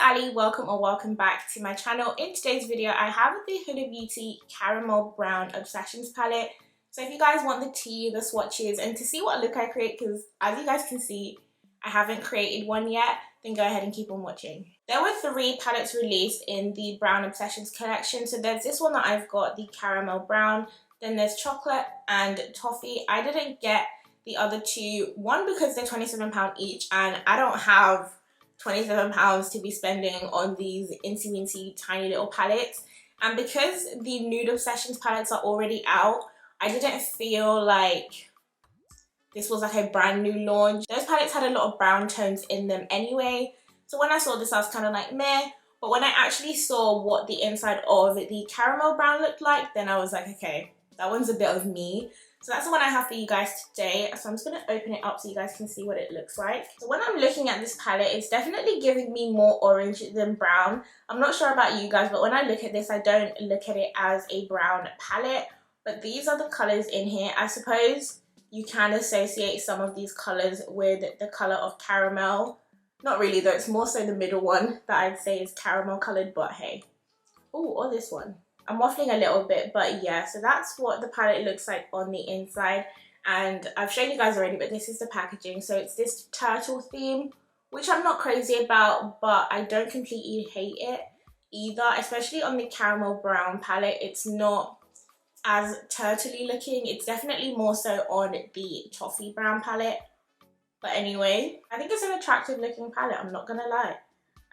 Ali, welcome or welcome back to my channel. In today's video I have the Huda Beauty Caramel Brown Obsessions palette. So if you guys want the tea, the swatches, and to see what look I create, because as you guys can see I haven't created one yet, then go ahead and keep on watching. There were 3 palettes released in the Brown Obsessions collection. So there's this one that I've got, the Caramel Brown, then there's Chocolate and Toffee. I didn't get the other 2, one because they're £27 each and I don't have £27 to be spending on these incy-wincy tiny little palettes, and because the Nude Obsessions palettes are already out, I didn't feel like this was like a brand new launch. Those palettes had a lot of brown tones in them anyway, so when I saw this I was kind of like meh, but when I actually saw what the inside of the Caramel Brown looked like, then I was like, okay, that one's a bit of me. So that's the one I have for you guys today. So I'm just going to open it up so you guys can see what it looks like. So when I'm looking at this palette, it's definitely giving me more orange than brown. I'm not sure about you guys, but when I look at this, I don't look at it as a brown palette. But these are the colours in here. I suppose you can associate some of these colours with the colour of caramel. Not really though, it's more so the middle one that I'd say is caramel coloured, but hey. Oh, or this one. I'm waffling a little bit, but yeah, so that's what the palette looks like on the inside, and I've shown you guys already, but this is the packaging. So it's this turtle theme, which I'm not crazy about, but I don't completely hate it either, especially on the Caramel Brown palette. It's not as turtley looking, it's definitely more so on the Toffee Brown palette. But anyway, I think it's an attractive looking palette, I'm not gonna lie.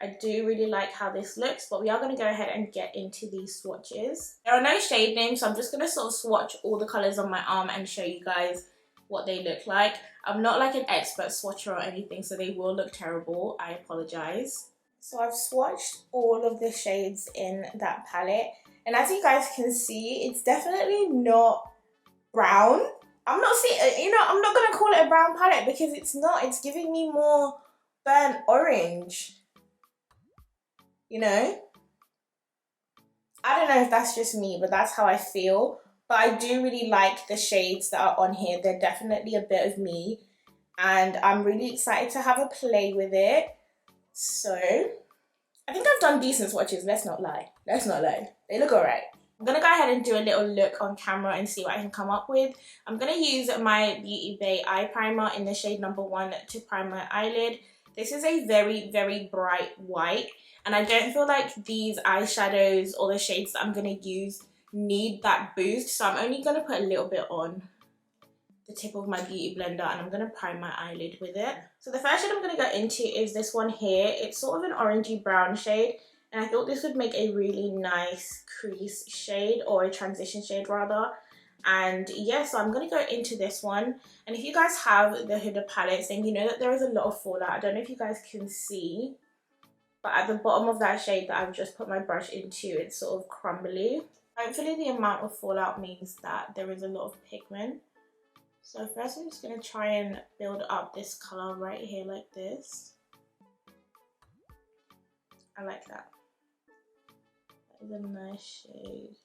I do really like how this looks, but we are going to go ahead and get into these swatches. There are no shade names, so I'm just going to sort of swatch all the colours on my arm and show you guys what they look like. I'm not like an expert swatcher or anything, so they will look terrible. I apologise. So I've swatched all of the shades in that palette, and as you guys can see, it's definitely not brown. I'm not going to call it a brown palette because it's not. It's giving me more burnt orange. You know, I don't know if that's just me, but that's how I feel. But I do really like the shades that are on here. They're definitely a bit of me, and I'm really excited to have a play with it. So I think I've done decent swatches, let's not lie. They look alright. I'm gonna go ahead and do a little look on camera and see what I can come up with. I'm gonna use my Beauty Bay eye primer in the shade number 1 to prime my eyelid. This is a very, very bright white, and I don't feel like these eyeshadows or the shades that I'm going to use need that boost. So I'm only going to put a little bit on the tip of my beauty blender, and I'm going to prime my eyelid with it. So the first shade I'm going to go into is this one here. It's sort of an orangey brown shade, and I thought this would make a really nice crease shade, or a transition shade rather. And yeah, so I'm going to go into this one. And if you guys have the Huda palettes, then you know that there is a lot of fallout. I don't know if you guys can see, but at the bottom of that shade that I've just put my brush into, it's sort of crumbly. Hopefully the amount of fallout means that there is a lot of pigment. So first I'm just going to try and build up this colour right here like this. I like that. That is a nice shade.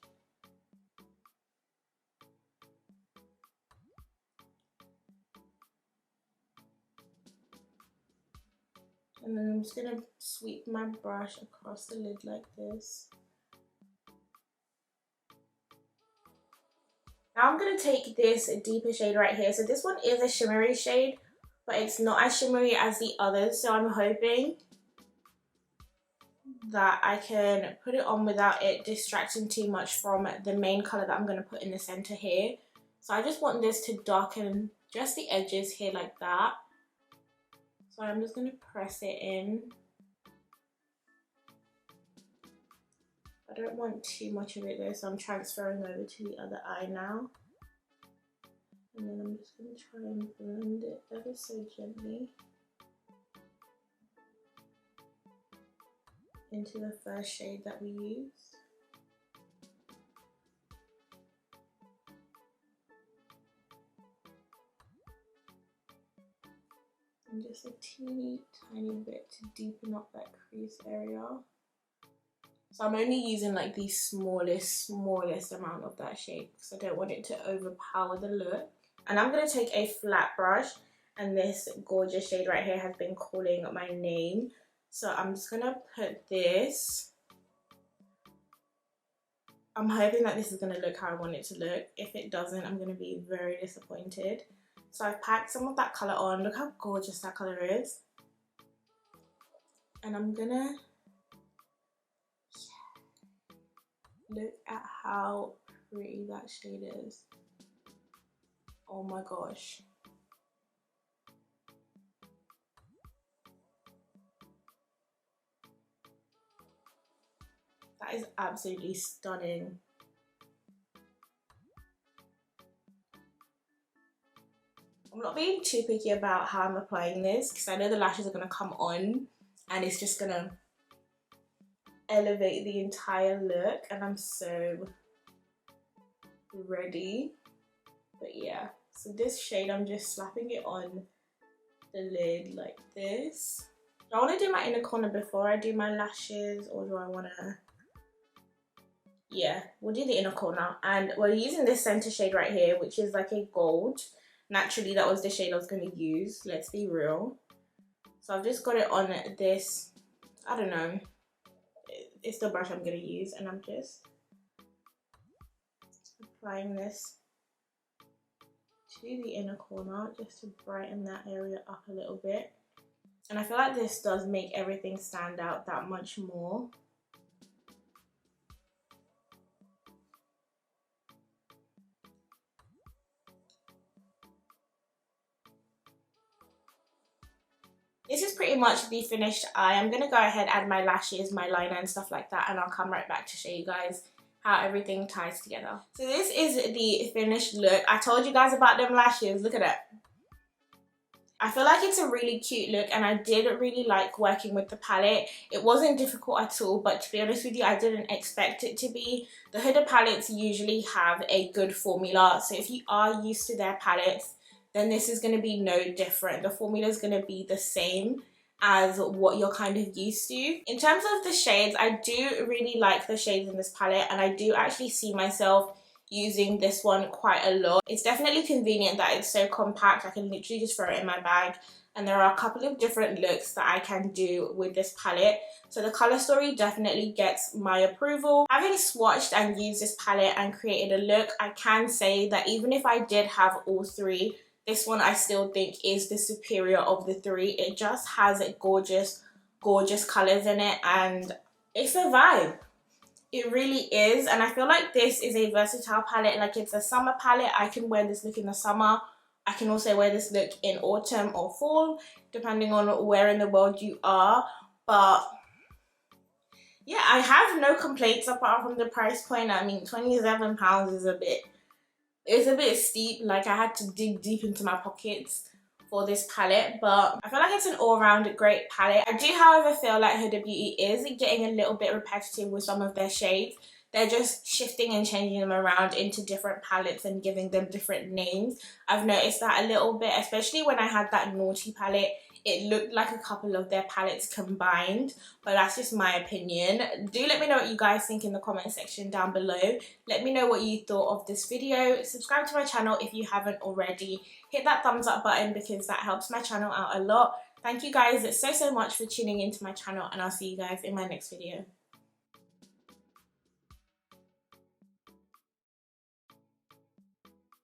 And then I'm just going to sweep my brush across the lid like this. Now I'm going to take this deeper shade right here. So this one is a shimmery shade, but it's not as shimmery as the others. So I'm hoping that I can put it on without it distracting too much from the main colour that I'm going to put in the centre here. So I just want this to darken just the edges here like that. So I'm just going to press it in. I don't want too much of it though, so I'm transferring over to the other eye now. And then I'm just going to try and blend it ever so gently into the first shade that we used. And just a teeny tiny bit to deepen up that crease area. So I'm only using like the smallest amount of that shade because I don't want it to overpower the look. And I'm going to take a flat brush, and this gorgeous shade right here has been calling my name. So I'm just gonna put this. I'm hoping that this is gonna look how I want it to look. If it doesn't, I'm gonna be very disappointed. So I've packed some of that colour on. Look how gorgeous that colour is. And I'm gonna look at how pretty that shade is. Oh my gosh. That is absolutely stunning. I'm not being too picky about how I'm applying this because I know the lashes are going to come on and it's just going to elevate the entire look, and I'm so ready. But yeah, so this shade, I'm just slapping it on the lid like this. Do I want to do my inner corner before I do my lashes, or do I want to... Yeah, we'll do the inner corner, and we're using this center shade right here, which is like a gold. Naturally, that was the shade I was going to use, let's be real. So I've just got it on this, I don't know, it's the brush I'm going to use, and I'm just applying this to the inner corner just to brighten that area up a little bit. And I feel like this does make everything stand out that much more. This is pretty much the finished eye. I'm going to go ahead, add my lashes, my liner and stuff like that, and I'll come right back to show you guys how everything ties together. So this is the finished look. I told you guys about them lashes. Look at that. I feel like it's a really cute look, and I did really like working with the palette. It wasn't difficult at all, but to be honest with you, I didn't expect it to be. The Huda palettes usually have a good formula, so if you are used to their palettes, then this is going to be no different. The formula is going to be the same as what you're kind of used to. In terms of the shades, I do really like the shades in this palette, and I do actually see myself using this one quite a lot. It's definitely convenient that it's so compact. I can literally just throw it in my bag, and there are a couple of different looks that I can do with this palette. So the color story definitely gets my approval. Having swatched and used this palette and created a look, I can say that even if I did have all three, this one I still think is the superior of the three. It just has gorgeous, gorgeous colors in it, and it's a vibe. It really is, and I feel like this is a versatile palette. Like, it's a summer palette. I can wear this look in the summer. I can also wear this look in autumn or fall, depending on where in the world you are. But yeah, I have no complaints apart from the price point. I mean, £27 is a bit steep. Like, I had to dig deep into my pockets for this palette, but I feel like it's an all-round great palette. I do, however, feel like Huda Beauty is getting a little bit repetitive with some of their shades. They're just shifting and changing them around into different palettes and giving them different names. I've noticed that a little bit, especially when I had that Naughty palette. It looked like a couple of their palettes combined, but that's just my opinion. Do let me know what you guys think in the comment section down below. Let me know what you thought of this video. Subscribe to my channel if you haven't already. Hit that thumbs up button because that helps my channel out a lot. Thank you guys so much for tuning into my channel, and I'll see you guys in my next video.